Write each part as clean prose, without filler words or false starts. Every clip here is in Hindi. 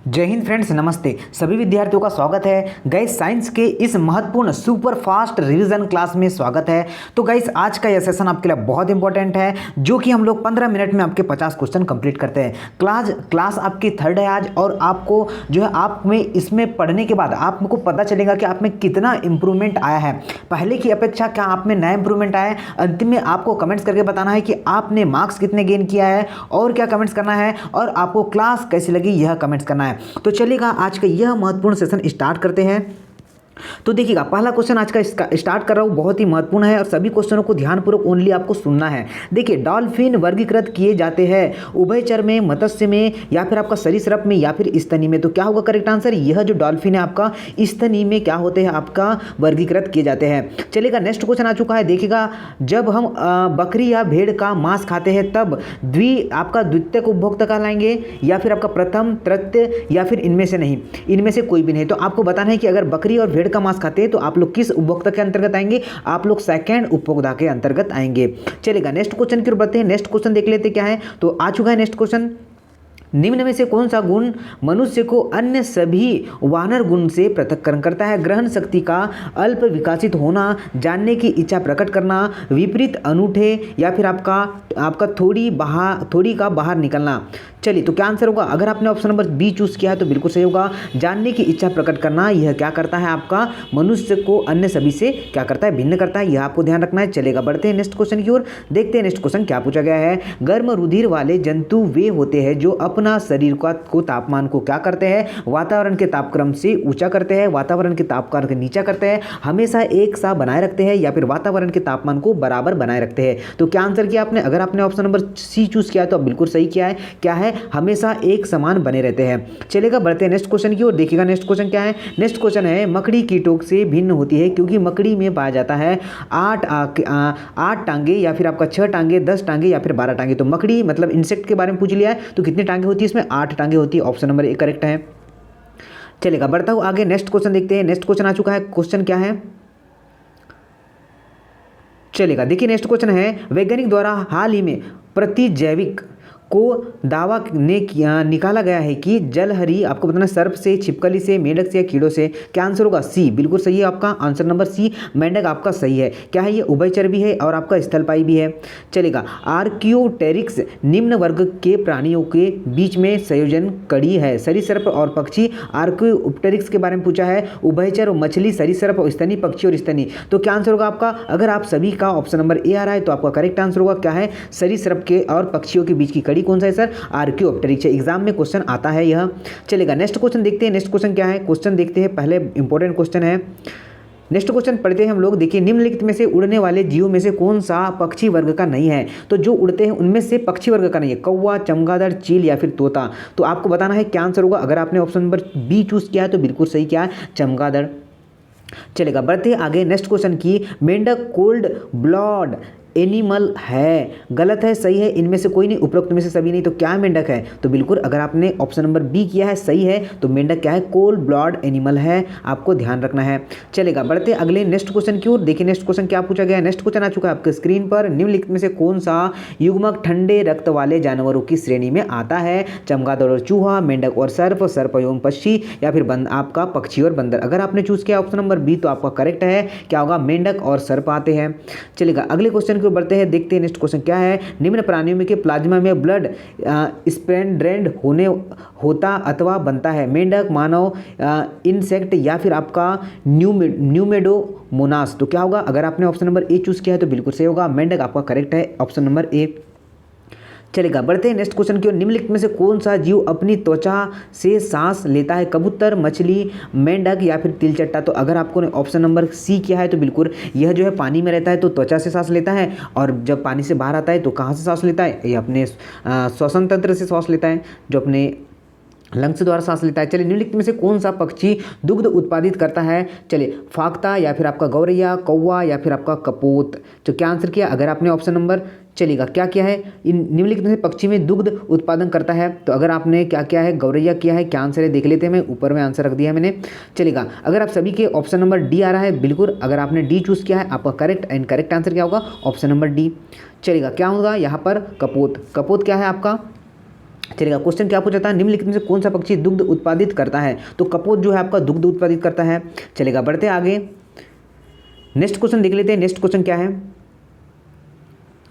जय हिंद फ्रेंड्स, नमस्ते। सभी विद्यार्थियों का स्वागत है गाइस साइंस के इस महत्वपूर्ण सुपर फास्ट रिवीजन क्लास में स्वागत है। तो गाइस आज का यह सेशन आपके लिए बहुत इंपॉर्टेंट है, जो कि हम लोग 15 मिनट में आपके 50 क्वेश्चन कंप्लीट करते हैं। क्लास आपकी थर्ड है आज, और आपको जो है आप में इसमें पढ़ने के बाद आपको पता चलेगा कि आप में कितना इंप्रूवमेंट आया है, पहले की अपेक्षा क्या आप में नया इंप्रूवमेंट आया है। अंतिम में आपको कमेंट्स करके बताना है कि आपने मार्क्स कितने गेन किया है और क्या कमेंट्स करना है, और आपको क्लास कैसी लगी यह कमेंट्स करना है। तो चलिएगा आज का यह महत्वपूर्ण सेशन स्टार्ट करते हैं। तो देखिएगा, पहला क्वेश्चन आज का स्टार्ट कर रहा हूँ, बहुत ही महत्वपूर्ण है और सभी क्वेश्चनों को ध्यानपूर्वक ओनली आपको सुनना है। देखिए, डॉल्फिन वर्गीकृत किए जाते हैं उभयचर में, मत्स्य में, या फिर आपका सरीसृप में, या फिर स्तनी में। तो क्या होगा करेक्ट आंसर? यह जो डॉल्फिन है आपका स्तनी में क्या होते हैं, आपका वर्गीकृत किए जाते हैं। चलेगा, नेक्स्ट क्वेश्चन आ चुका है। देखिएगा, जब हम बकरी या भेड़ का मांस खाते हैं तब आपका द्वितीयक उपभोक्ता कहलाएंगे, या फिर आपका प्रथम, तृतीय, या फिर इनमें से नहीं, इनमें से कोई भी नहीं। तो आपको बताना है कि अगर बकरी और भेड़ का मांस खाते हैं तो आप लोग किस उपभोक्ता के अंतर्गत आएंगे? आप लोग सेकंड उपभोक्ता के अंतर्गत आएंगे। चलेगा, नेक्स्ट क्वेश्चन की ओर बढ़ते हैं। नेक्स्ट क्वेश्चन देख लेते क्या है। तो आ चुका है नेक्स्ट क्वेश्चन। निम्न में से कौन सा गुण मनुष्य को अन्य सभी वानर गुण से पृथक्करण करता है? ग्रहण शक्ति का अल्प विकसित होना, जानने की इच्छा प्रकट करना, विपरीत अनूठे, या फिर आपका थोड़ी का बाहर निकलना। चलिए, तो क्या आंसर होगा? अगर आपने ऑप्शन नंबर बी चूज किया है तो बिल्कुल सही होगा। जानने की इच्छा प्रकट करना, यह क्या करता है? आपका मनुष्य को अन्य सभी से क्या करता है? भिन्न करता है। यह आपको ध्यान रखना है। चलेगा, बढ़ते हैं नेक्स्ट क्वेश्चन की ओर। देखते हैं नेक्स्ट क्वेश्चन क्या पूछा गया है। गर्म रुधिर वाले जंतु वे होते हैं जो अपना शरीर को तापमान को क्या करते हैं? वातावरण के तापक्रम से ऊंचा करते हैं, वातावरण के तापक्रम के नीचा करते हैं, हमेशा एक सा बनाए रखते हैं, या फिर वातावरण के तापमान को बराबर बनाए रखते हैं। तो क्या आंसर किया आपने? अगर आपने ऑप्शन नंबर सी चूज किया तो बिल्कुल सही किया है। क्या है? हमेशा एक समान बने रहते हैं। चलेगा, बढ़ते हैं नेक्स्ट क्वेश्चन की ओर। देखिएगा नेक्स्ट क्वेश्चन क्या है। नेक्स्ट क्वेश्चन है, मकड़ी कीटों से भिन्न होती है क्योंकि मकड़ी में पाया जाता है 8 टांगे, या फिर आपका 6 टांगे, 10 टांगे, या फिर 12 टांगे। तो मकड़ी मतलब इंसेक्ट के बारे में पूछ लिया है, तो कितनी टांगे होती है इसमें? 8 टांगे होती है। ऑप्शन नंबर ए करेक्ट है। चलेगा, बढ़ता हूं आगे, नेक्स्ट क्वेश्चन देखते हैं। नेक्स्ट क्वेश्चन आ चुका है। क्वेश्चन क्या है? चलेगा, देखिए नेक्स्ट क्वेश्चन है, वैज्ञानिक द्वारा हाल ही में प्रतिजैविक को दावा ने निकाला गया है कि जलहरी, आपको बताना सर्प से, छिपकली से, मेंढक से, या कीड़ों से। क्या आंसर होगा? सी, बिल्कुल सही है आपका आंसर नंबर सी, मेंढक आपका सही है। क्या है? ये उभयचर भी है और आपका स्थलपाई भी है। चलेगा, आर्कियोटेरिक्स निम्न वर्ग के प्राणियों के बीच में संयोजन कड़ी है। सरीसृप और पक्षी। आर्कियोप्टेरिक्स के बारे में पूछा है, उभयचर और मछली, सरीसृप और स्तनी, पक्षी और स्तनी। तो क्या आंसर होगा आपका? अगर आप सभी का ऑप्शन नंबर ए आ रहा है तो आपका करेक्ट आंसर होगा क्या है? सरीसृप के और पक्षियों के बीच की कड़ी कौन सा है सर? आर्कियोप्टेरिक्स। एग्जाम में क्वेश्चन आता है यह। चलेगा, नेक्स्ट क्वेश्चन देखते हैं। नेक्स्ट क्वेश्चन क्या है? क्वेश्चन देखते हैं, पहले इंपॉर्टेंट क्वेश्चन है। नेक्स्ट क्वेश्चन पढ़ते हैं हम लोग। देखिए, निम्नलिखित में से उड़ने वाले जीवों में से कौन सा पक्षी वर्ग का नहीं है? तो जो उड़ते हैं उनमें से पक्षी वर्ग का नहीं है, कौवा, चमगादड़, चील, या फिर तोता। तो आपको बताना है क्या आंसर होगा। अगर आपने ऑप्शन नंबर बी चूज किया है तो बिल्कुल सही किया है, चमगादड़। चलेगा, बढ़ते हैं आगे नेक्स्ट क्वेश्चन की। मेंढक कोल्ड ब्लड एनिमल है, गलत है, सही है? इनमें से कोई नहीं, उपरोक्त में से सभी नहीं। तो क्या मेंढक है? तो बिल्कुल, अगर आपने ऑप्शन नंबर बी किया है सही है, तो मेंढक क्या है? कोल्ड ब्लड एनिमल है, आपको ध्यान रखना है। चलेगा, बढ़ते अगले नेक्स्ट क्वेश्चन की ओर। देखिए नेक्स्ट क्वेश्चन क्या पूछा गया है। नेक्स्ट क्वेश्चन आ चुका है आपके स्क्रीन पर। निम्नलिखित में से कौन सा युग्मक ठंडे रक्त वाले जानवरों की श्रेणी में आता है? चमगादड़ और चूहा, मेंढक और सर्प, सर्प एवं पक्षी, या फिर आपका पक्षी और बंदर। अगर आपने चूज किया ऑप्शन नंबर बी तो आपका करेक्ट है। क्या होगा? मेंढक और सर्प आते हैं। चलेगा, अगले क्वेश्चन को बढ़ते हैं, देखते हैं नेक्स्ट क्वेश्चन क्या है। निम्न प्राणियों में के प्लाज्मा में ब्लड स्प्रेडेड होता अथवा बनता है? मेंढक, मानव, इंसेक्ट, या फिर आपका न्यूमेडोमोनास। तो क्या होगा? अगर आपने ऑप्शन नंबर ए चूज किया है तो बिल्कुल सही होगा, मेंढक आपका करेक्ट है, ऑप्शन नंबर ए। चलेगा, बढ़ते हैं नेक्स्ट क्वेश्चन की ओर। निम्नलिखित में से कौन सा जीव अपनी त्वचा से सांस लेता है? कबूतर, मछली, मेंढक, या फिर तिलचट्टा। तो अगर आपको ऑप्शन नंबर सी किया है तो बिल्कुल, यह जो है पानी में रहता है तो त्वचा से सांस लेता है, और जब पानी से बाहर आता है तो कहाँ से सांस लेता है? ये अपने श्वसन तंत्र से सांस लेता है, जो अपने लंग्स द्वारा सांस लेता है। चलिए, निम्नलिखित में से कौन सा पक्षी दुग्ध उत्पादित करता है? चलिए, फाख्ता, या फिर आपका गौरैया, कौवा, या फिर आपका कपोत। तो क्या आंसर किया? अगर आपने ऑप्शन नंबर, चलेगा, क्या किया है? इन निम्नलिखित में से पक्षी में दुग्ध उत्पादन करता है, तो अगर आपने क्या किया है? गौरैया किया है। क्या आंसर है देख लेते हैं, मैं ऊपर में आंसर रख दिया है मैंने। चलेगा, अगर आप सभी के ऑप्शन नंबर डी आ रहा है, बिल्कुल, अगर आपने डी चूज किया है आपका करेक्ट एंड करेक्ट आंसर क्या होगा? Option number D. चलेगा, क्या होगा यहाँ पर? कपोत। कपोत क्या है आपका? चलेगा। क्वेश्चन क्या पूछा था, निम्नलिखित में से कौन सा पक्षी दुग्ध उत्पादित करता है? तो कपोत जो है आपका दुग्ध उत्पादित करता है। चलेगा, बढ़ते आगे, नेक्स्ट क्वेश्चन देख लेते हैं। नेक्स्ट क्वेश्चन क्या है,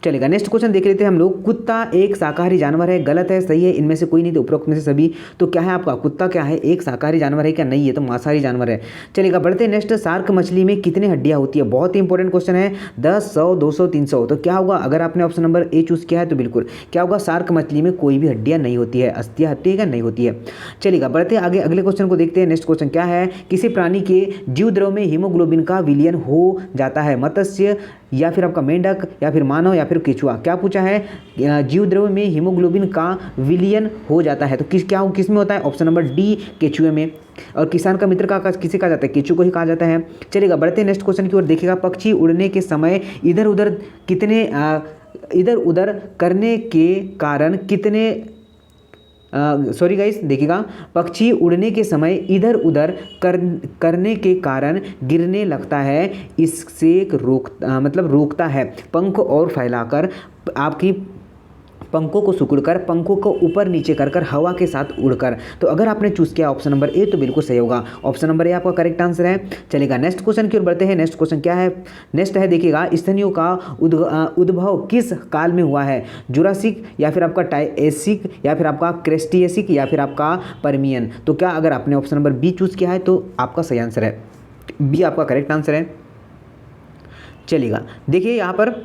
चलेगा, नेक्स्ट क्वेश्चन देख लेते हैं हम लोग। कुत्ता एक शाकाहारी जानवर है, गलत है, सही है, इनमें से कोई नहीं, तो उपरोक्त में से सभी। तो क्या है आपका, कुत्ता क्या है, एक शाकाहारी जानवर है क्या? नहीं है, तो मांसाहारी जानवर है। चलेगा, बढ़ते हैं नेक्स्ट। शार्क मछली में कितनी हड्डियां होती है? बहुत ही इंपॉर्टेंट क्वेश्चन है, 10, 100, 200, 300। तो क्या होगा, अगर आपने ऑप्शन नंबर ए चूज किया है तो बिल्कुल क्या होगा, शार्क मछली में कोई भी हड्डियां नहीं होती है, अस्थियां होती है क्या? नहीं होती है। चलेगा, बढ़ते आगे, अगले क्वेश्चन को देखते हैं। नेक्स्ट क्वेश्चन क्या है, किसी प्राणी के जीव द्रव में हीमोग्लोबिन का विलयन हो जाता है? मत्स्य या फिर आपका मेंढक या फिर मानव या फिर केचुआ? क्या पूछा है, जीव द्रव्य में हीमोग्लोबिन का विलयन हो जाता है, तो किस में होता है? ऑप्शन नंबर डी, केचुए में। और किसान का मित्र का किसे कहा जाता है? केचु को ही कहा जाता है। चलेगा, बढ़ते हैं नेक्स्ट क्वेश्चन की ओर। देखिएगा, पक्षी उड़ने के समय इधर उधर करने के कारण कितने सॉरी गाइस, देखिएगा, पक्षी उड़ने के समय इधर उधर करने के कारण गिरने लगता है, इससे रोकता है पंख और फैलाकर, आपकी पंखों को सिकुड़कर, पंखों को ऊपर नीचे कर हवा के साथ उड़कर। तो अगर आपने चूज किया ऑप्शन नंबर ए तो बिल्कुल सही होगा, ऑप्शन नंबर ए आपका करेक्ट आंसर है। चलेगा, नेक्स्ट क्वेश्चन की ओर बढ़ते हैं। नेक्स्ट क्वेश्चन क्या है, नेक्स्ट है देखिएगा, स्तनियों का उद्भव किस काल में हुआ है? जुरासिक या फिर आपका टाइएसिक या फिर आपका क्रेस्टिएसिक या फिर आपका परमियन? तो क्या अगर आपने ऑप्शन नंबर बी चूज किया है तो आपका सही आंसर है, बी आपका करेक्ट आंसर है। चलेगा, देखिए यहाँ पर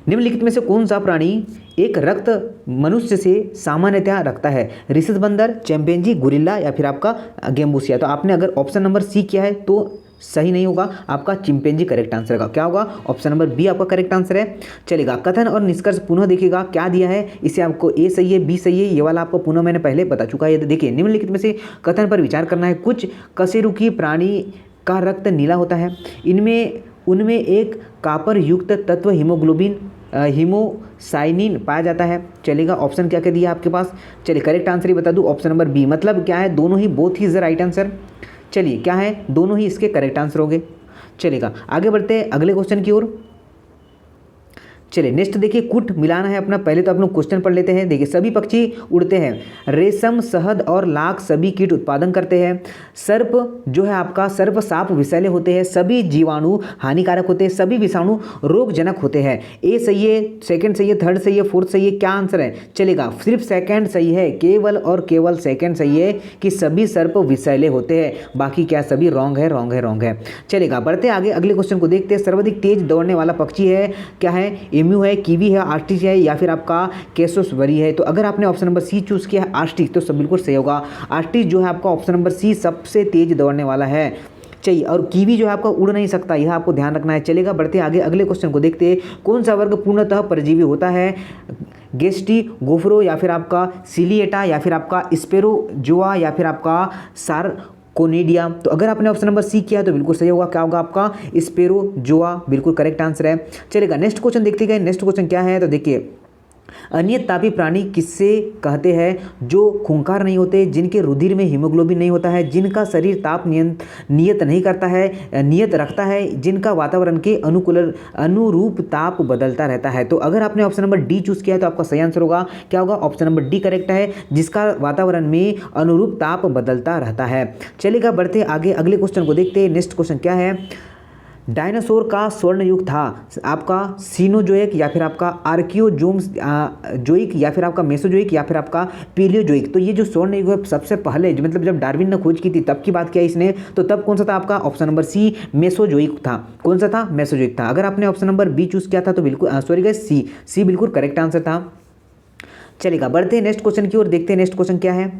निम्नलिखित में से कौन सा प्राणी एक रक्त मनुष्य से सामान्यतया रखता है? रिसस बंदर, चैंपियंजी, गुरिल्ला या फिर आपका गेम्बूसिया? तो आपने अगर ऑप्शन नंबर सी किया है तो सही नहीं होगा, आपका चिंपैंजी करेक्ट आंसर होगा। क्या होगा, ऑप्शन नंबर बी आपका करेक्ट आंसर है। चलेगा, कथन और निष्कर्ष पुनः देखिएगा क्या दिया है, इसे आपको ए सही है, बी सही है, ये वाला आपको पुनः मैंने पहले बता चुका है। देखिए, निम्नलिखित में से कथन पर विचार करना है। कुछ कशेरुकी प्राणी का रक्त नीला होता है, उनमें एक कापर युक्त तत्व हीमोसाइनिन पाया जाता है। चलेगा, ऑप्शन क्या क्या दिया आपके पास? चलिए, करेक्ट आंसर ही बता दूं, ऑप्शन नंबर बी। मतलब क्या है, दोनों ही, both he is the right answer. चलिए, क्या है, दोनों ही इसके करेक्ट आंसर होंगे। चलेगा, आगे बढ़ते हैं अगले क्वेश्चन की ओर। चलिए, नेक्स्ट देखिए, कुट मिलाना है अपना। पहले तो आप लोग क्वेश्चन पढ़ लेते हैं। देखिए, सभी पक्षी उड़ते हैं, रेशम, शहद और लाख सभी कीट उत्पादन करते हैं। सर्प जो है आपका, सर्प साप विषैले होते हैं, सभी जीवाणु हानिकारक होते हैं, सभी विषाणु रोगजनक होते हैं। ए सही है, सेकंड सही है, थर्ड सही है, फोर्थ सही है, क्या आंसर है? चलेगा, सिर्फ सेकंड सही है, केवल और केवल सेकंड सही है कि सभी सर्प विषैले होते हैं, बाकी क्या सभी रॉन्ग है, रॉन्ग है, रॉन्ग है। चलेगा, बढ़ते आगे, अगले क्वेश्चन को देखते हैं। सर्वाधिक तेज दौड़ने वाला पक्षी है, क्या है? एम्यू है, कीवी है, आस्ट्रिच है या फिर आपका केसोसवरी है? तो अगर आपने ऑप्शन नंबर सी चूज किया है आस्ट्रिच, तो सब बिल्कुल सही होगा। आस्ट्रिच जो है आपका ऑप्शन नंबर सी सबसे तेज दौड़ने वाला है। चाहिए, और कीवी जो है आपका उड़ नहीं सकता, यह आपको ध्यान रखना है। चलेगा, बढ़ते आगे, अगले क्वेश्चन को देखते हैं। कौन सा वर्ग पूर्णतः परजीवी होता है? गेस्टी गोफरो या फिर आपका सिलिएटा या फिर आपका स्पेरोजोआ या फिर आपका सारकोनिडिया? तो अगर आपने ऑप्शन नंबर सी किया तो बिल्कुल सही होगा। क्या होगा आपका? स्पेरोजोआ बिल्कुल करेक्ट आंसर है। चलेगा, नेक्स्ट क्वेश्चन देखते गए। नेक्स्ट क्वेश्चन क्या है, तो देखिए, अनियततापी प्राणी किससे कहते हैं? जो खूंखार नहीं होते, जिनके रुधिर में हीमोग्लोबिन नहीं होता है, जिनका शरीर ताप नियत नहीं करता है, नियत रखता है, जिनका वातावरण के अनुरूप ताप बदलता रहता है। तो अगर आपने ऑप्शन नंबर डी चूज किया है तो आपका सही आंसर होगा। क्या होगा? ऑप्शन नंबर डी करेक्ट है, जिसका वातावरण में अनुरूप ताप बदलता रहता है। चलेगा, बढ़ते आगे, अगले क्वेश्चन को देखते हैं। नेक्स्ट क्वेश्चन क्या है? डायनासोर का स्वर्ण युग था आपका सीनोजोइक या फिर आपका जोइक या फिर आपका मेसोजोइक या फिर आपका पेलियोजोइक? तो ये जो स्वर्ण युग है सबसे पहले मतलब जब डार्विन ने खोज की थी तब की बात किया इसने, तो तब कौन सा था आपका? ऑप्शन नंबर सी मेसोजोइक था। कौन सा था? मेसोजोइक था। अगर आपने ऑप्शन नंबर बी चूज किया था तो बिल्कुल सॉरी गाइस, सी बिल्कुल करेक्ट आंसर था। चलेगा, बढ़ते हैं नेक्स्ट क्वेश्चन की ओर, देखते हैं नेक्स्ट क्वेश्चन क्या है।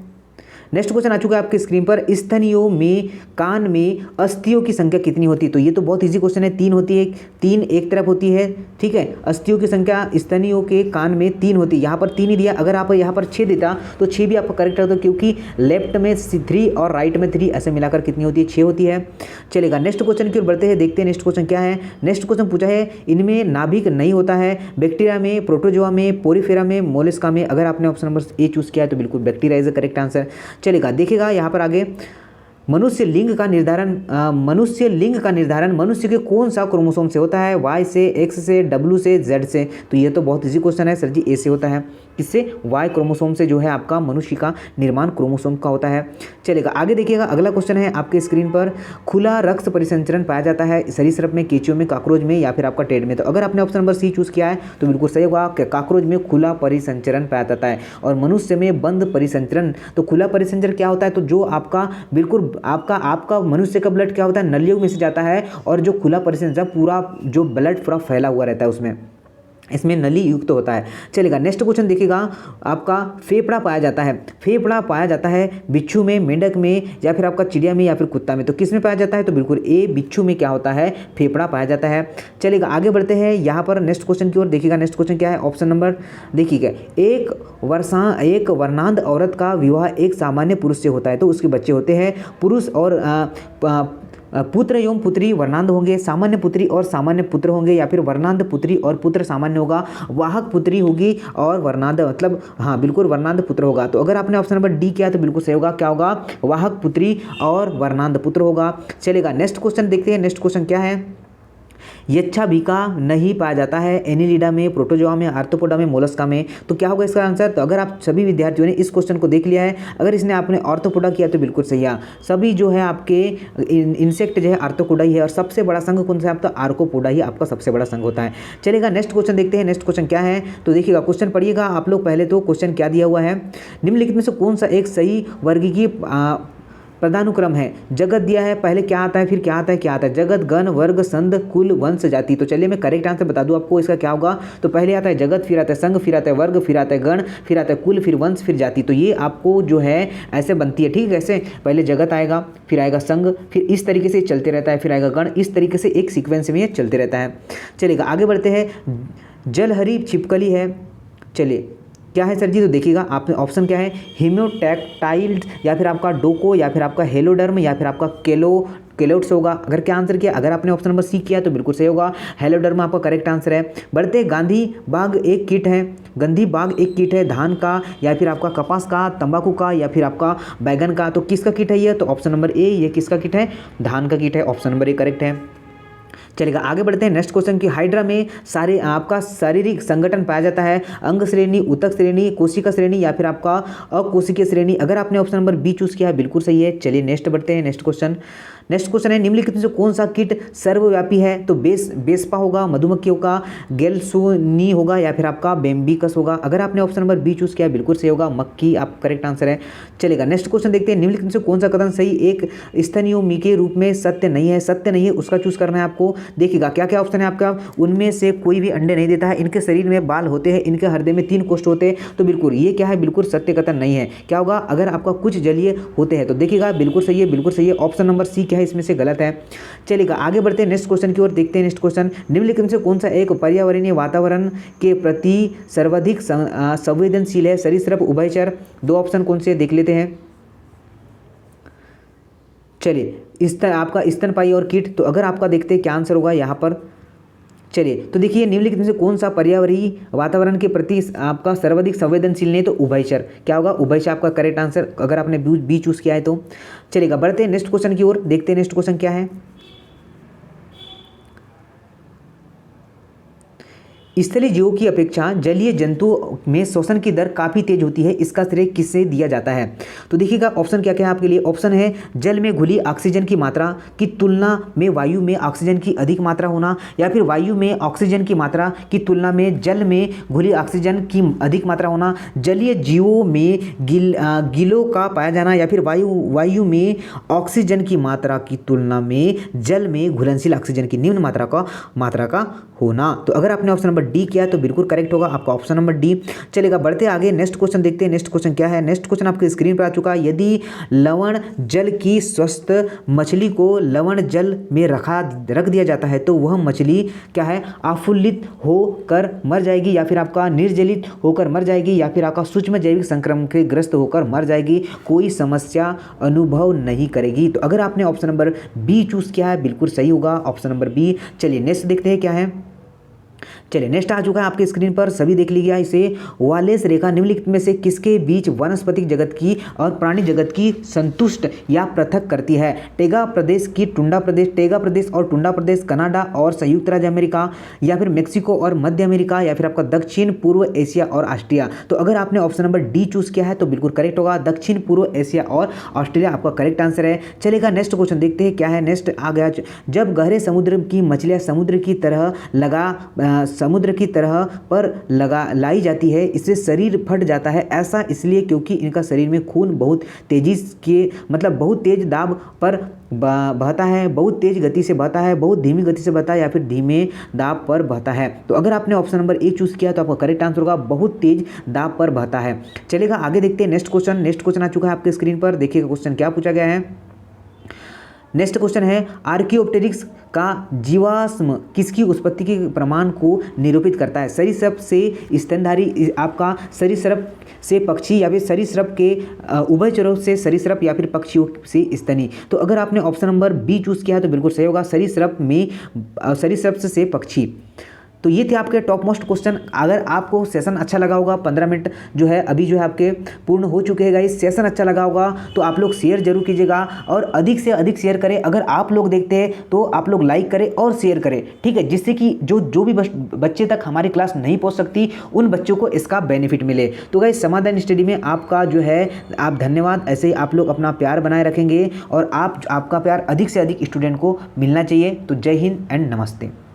नेक्स्ट क्वेश्चन आ चुका है आपकी स्क्रीन पर। स्तनियों में कान में अस्थियों की संख्या कितनी होती है? तो ये तो बहुत इजी क्वेश्चन है, 3 होती है, 3 एक तरफ होती है, ठीक है। अस्थियों की संख्या स्तनियों के कान में 3 होती है, यहाँ पर 3 ही दिया। अगर आप यहाँ पर 6 देता तो 6 भी आपका करेक्ट होता, क्योंकि लेफ्ट में 3 और राइट में 3, ऐसे मिलाकर कितनी होती है? 6 होती है। चलेगा, नेक्स्ट क्वेश्चन की ओर बढ़ते हैं, देखते हैं नेक्स्ट क्वेश्चन क्या है। नेक्स्ट क्वेश्चन पूछा है, इनमें नाभिक नहीं होता है, बैक्टीरिया में, प्रोटोजोआ में, पोरीफेरा में, मोलस्का में? अगर आपने ऑप्शन नंबर ए चूज किया है तो बिल्कुल bacteria is the correct answer. चलेगा, देखिएगा यहाँ पर आगे, मनुष्य लिंग का निर्धारण मनुष्य के कौन सा क्रोमोसोम से होता है? वाई से, एक्स से, डब्ल्यू से, जेड से। तो ये तो बहुत इजी क्वेश्चन है सर जी, ए से होता है। किससे? वाई क्रोमोसोम से जो है आपका मनुष्य का निर्माण क्रोमोसोम का होता है। चलेगा आगे देखिएगा, अगला क्वेश्चन है आपके स्क्रीन पर, खुला रक्त परिसंचरण पाया जाता है सरीसृप में, केंचुओं में, काकरोच में या फिर आपका टेड में? तो अगर आपने ऑप्शन नंबर सी चूज किया है तो बिल्कुल सही होगा, काकरोच में खुला परिसंचरण पाया जाता है और मनुष्य में बंद परिसंचरण। तो खुला परिसंचरण क्या होता है? तो जो आपका बिल्कुल आपका मनुष्य का ब्लड क्या होता है? नलियों में से जाता है और जो खुला परिसंचरण पूरा जो ब्लड पूरा फैला हुआ रहता है उसमें, इसमें नली युक्त होता है। चलेगा नेक्स्ट क्वेश्चन देखिएगा, आपका फेफड़ा पाया जाता है, फेफड़ा पाया जाता है बिच्छू में, मेंढक में या फिर आपका चिड़िया में या फिर कुत्ता में? तो किस में पाया जाता है? तो बिल्कुल ए, बिच्छू में क्या होता है? फेफड़ा पाया जाता है। चलेगा आगे बढ़ते हैं यहाँ पर नेक्स्ट क्वेश्चन की ओर। देखिएगा नेक्स्ट क्वेश्चन क्या है, ऑप्शन नंबर देखिएगा, एक वर्णांध औरत का विवाह एक सामान्य पुरुष से होता है तो उसके बच्चे होते हैं। पुरुष और पुत्र एवं पुत्री वर्णांध होंगे, सामान्य पुत्री और सामान्य पुत्र होंगे या फिर वर्णांध पुत्री और पुत्र सामान्य होगा, वाहक पुत्री होगी और वर्णांध मतलब हाँ बिल्कुल वर्णांध पुत्र होगा। तो अगर आपने ऑप्शन नंबर डी किया तो बिल्कुल सही होगा, क्या होगा? वाहक पुत्री और वर्णांध पुत्र होगा। चलेगा नेक्स्ट क्वेश्चन देखते हैं, नेक्स्ट क्वेश्चन क्या है, यच्छाभिका नहीं पाया जाता है एनिलिडा में, प्रोटोजोआ में, आर्थ्रोपोडा में, मोलस्का में? तो क्या होगा इसका आंसर? तो अगर आप सभी विद्यार्थियों ने इस क्वेश्चन को देख लिया है, अगर इसने आपने आर्थ्रोपोडा किया तो बिल्कुल सही है। सभी जो है आपके इंसेक्ट जो है आर्थ्रोपोडा ही है और सबसे बड़ा संघ कौन सा है आपका? आर्कोपोडा ही आपका सबसे बड़ा संघ होता है। चलेगा नेक्स्ट क्वेश्चन देखते हैं, नेक्स्ट क्वेश्चन क्या है? तो देखिएगा क्वेश्चन पढ़िएगा आप लोग पहले। तो क्वेश्चन क्या दिया हुआ है, निम्नलिखित में से कौन सा एक सही वर्गीय पदानुक्रम है? जगत दिया है, पहले क्या आता है फिर क्या आता है, क्या आता है? जगत, गण, वर्ग, संघ, कुल, वंश, जाति। तो चलिए मैं करेक्ट आंसर बता दूं आपको, इसका क्या होगा? तो पहले आता है जगत, फिर आता है संघ, फिर आता है वर्ग, फिर आता है गण, फिर आता है कुल, फिर वंश, फिर जाति। तो ये आपको जो है ऐसे बनती है, ठीक है? ऐसे पहले जगत आएगा, फिर आएगा संघ, फिर इस तरीके से चलते रहता है, फिर आएगा गण, इस तरीके से एक सीक्वेंस में ये चलते रहता है। चलेगा आगे बढ़ते हैं, जलहरी छिपकली है, चलिए क्या है सर जी? तो देखिएगा आपने ऑप्शन क्या है, हीमोटैक्टाइल्स या फिर आपका डोको या फिर आपका हेलोडर्म या फिर आपका केलोट्स होगा। अगर क्या आंसर किया, अगर आपने ऑप्शन नंबर सी किया तो बिल्कुल सही होगा, हेलोडर्म आपका करेक्ट आंसर है। बढ़ते गांधी बाग एक कीट है, गंधी बाग एक कीट है धान का या फिर आपका कपास का, तंबाकू का या फिर आपका बैगन का? तो किसका कीट है ये? तो ऑप्शन नंबर ए, ये किसका कीट है? धान का कीट है, ऑप्शन नंबर ए करेक्ट है। चलेगा आगे बढ़ते हैं नेक्स्ट क्वेश्चन की, हाइड्रा में सारे आपका शारीरिक संगठन पाया जाता है, अंग श्रेणी, ऊतक श्रेणी, कोशिका श्रेणी या फिर आपका अकोशिकीय श्रेणी? अगर आपने ऑप्शन नंबर बी चूज किया है बिल्कुल सही है। चलिए नेक्स्ट बढ़ते हैं, नेक्स्ट क्वेश्चन है, निम्नलिखित में से कौन सा कीट सर्वव्यापी है? तो बेस्पा होगा, मधुमक्खी होगा, गेल्सोनी होगा या फिर आपका बेम्बिकस होगा? अगर आपने ऑप्शन नंबर बी चूज किया है बिल्कुल सही होगा, मक्खी आप करेक्ट आंसर है। चलेगा नेक्स्ट क्वेश्चन देखते हैं, निम्नलिखित में से कौन सा कथन सही एक स्तनियोमी के रूप में सत्य नहीं है? सत्य नहीं है उसका चूज करना है आपको। देखिएगा क्या क्या ऑप्शन है आपका, उनमें से कोई भी अंडे नहीं देता है, इनके शरीर में बाल होते हैं, इनके हृदय में 3 कोष्ठ होते हैं। तो बिल्कुल ये क्या है? बिल्कुल सत्य कथन नहीं है। क्या होगा? अगर आपका कुछ जलीय होते हैं तो देखिएगा बिल्कुल सही है, बिल्कुल सही है, ऑप्शन नंबर सी क्या है इसमें से गलत है। चलेगा आगे बढ़ते हैं नेक्स्ट क्वेश्चन की ओर, देखते हैं नेक्स्ट क्वेश्चन, निम्नलिखित में से कौन सा एक पर्यावरणीय वातावरण के प्रति सर्वाधिक संवेदनशील है? सरीसृप, उभयचर? 2 ऑप्शन कौन से देख लेते हैं। चलिए आपका स्तनपायी और कीट। तो अगर आपका देखते हैं क्या आंसर होगा यहाँ पर, चलिए तो देखिए निम्नलिखित में से कौन सा पर्यावरणीय वातावरण के प्रति आपका सर्वाधिक संवेदनशील नहीं? तो उभयचर। क्या होगा? उभयचर आपका करेक्ट आंसर, अगर आपने बी चूज किया है तो। चलेगा बढ़ते हैं नेक्स्ट क्वेश्चन की ओर, देखते हैं नेक्स्ट क्वेश्चन क्या है, स्थलीय जीवों की अपेक्षा जलीय जंतुओं में श्वसन की दर काफ़ी तेज होती है, इसका श्रेय किससे दिया जाता है? तो देखिएगा ऑप्शन क्या क्या है आपके लिए, ऑप्शन है जल में घुली ऑक्सीजन की मात्रा की तुलना में वायु में ऑक्सीजन की अधिक मात्रा होना, या फिर वायु में ऑक्सीजन की मात्रा की तुलना में जल में घुली ऑक्सीजन की अधिक मात्रा होना, जलीय जीवों में गीलों का पाया जाना, या फिर वायु में ऑक्सीजन की मात्रा की तुलना में जल में घुलनशील ऑक्सीजन की निम्न मात्रा का होना। तो अगर आपने ऑप्शन नंबर डी किया तो बिल्कुल करेक्ट होगा आपका ऑप्शन नंबर डी। चलेगा बढ़ते आगे नेक्स्ट क्वेश्चन देखते हैं, नेक्स्ट क्वेश्चन क्या है। नेक्स्ट क्वेश्चन आपके स्क्रीन पर आ चुका है, यदि लवण जल की स्वस्थ मछली को लवण जल में रख दिया जाता है तो वह मछली क्या है, आफुल्लित होकर मर जाएगी, या फिर आपका निर्जलित होकर मर जाएगी, या फिर आपका सूक्ष्म जैविक संक्रमण के ग्रस्त होकर मर जाएगी, कोई समस्या अनुभव नहीं करेगी। तो अगर आपने ऑप्शन नंबर बी चूज किया है बिल्कुल सही होगा ऑप्शन नंबर बी। चलिए नेक्स्ट देखते हैं क्या है। चलिए नेक्स्ट आ चुका है आपके स्क्रीन पर, सभी देख लीजिए इसे। वालेस रेखा निम्नलिखित में से किसके बीच वनस्पतिक जगत की और प्राणी जगत की संतुष्ट या पृथक करती है? टेगा प्रदेश की टुंडा प्रदेश, टेगा प्रदेश और टुंडा प्रदेश कनाडा और संयुक्त राज्य अमेरिका, या फिर मेक्सिको और मध्य अमेरिका, या फिर आपका दक्षिण पूर्व एशिया और ऑस्ट्रेलिया। तो अगर आपने ऑप्शन नंबर डी चूज किया है तो बिल्कुल करेक्ट होगा, दक्षिण पूर्व एशिया और ऑस्ट्रेलिया आपका करेक्ट आंसर है। चलेगा नेक्स्ट क्वेश्चन देखते हैं क्या है। नेक्स्ट आ गया, जब गहरे समुद्र की मछलियां समुद्र की तरह पर लाई जाती है, इससे शरीर फट जाता है, ऐसा इसलिए क्योंकि इनका शरीर में खून बहुत तेजी के बहुत तेज दाब पर बहता है, बहुत तेज गति से बहता है, बहुत धीमी गति से बहता है, या फिर धीमे दाब पर बहता है। तो अगर आपने ऑप्शन नंबर ए चूज किया तो आपका करेक्ट आंसर होगा बहुत तेज दाब पर बहता है। चलेगा आगे देखते हैं नेक्स्ट क्वेश्चन आ चुका है आपके स्क्रीन पर, देखिएगा क्वेश्चन क्या पूछा गया है। नेक्स्ट क्वेश्चन है, आर्कियोप्टेरिक्स का जीवाश्म किसकी उत्पत्ति के प्रमाण को निरूपित करता है? सरीसृप से स्तनधारी, आपका सरीसृप से पक्षी, या फिर सरीसृप के उभयचरों से सरीसृप, या फिर पक्षियों से स्तनी। तो अगर आपने ऑप्शन नंबर बी चूज किया है तो बिल्कुल सही होगा, सरीसृप से पक्षी। तो ये थे आपके टॉप मोस्ट क्वेश्चन। अगर आपको सेशन अच्छा लगा होगा, 15 मिनट जो है अभी जो है आपके पूर्ण हो चुके हैं गाइस, सेशन अच्छा लगा होगा तो आप लोग शेयर जरूर कीजिएगा और अधिक से अधिक शेयर करें। अगर आप लोग देखते हैं तो आप लोग लाइक करें और शेयर करें, ठीक है, जिससे कि जो भी बच्चे तक हमारी क्लास नहीं पहुंच सकती उन बच्चों को इसका बेनिफिट मिले। तो गाइस समाधान स्टडी में आपका जो है आप धन्यवाद, ऐसे ही आप लोग अपना प्यार बनाए रखेंगे और आपका प्यार अधिक से अधिक स्टूडेंट को मिलना चाहिए। तो जय हिंद एंड नमस्ते।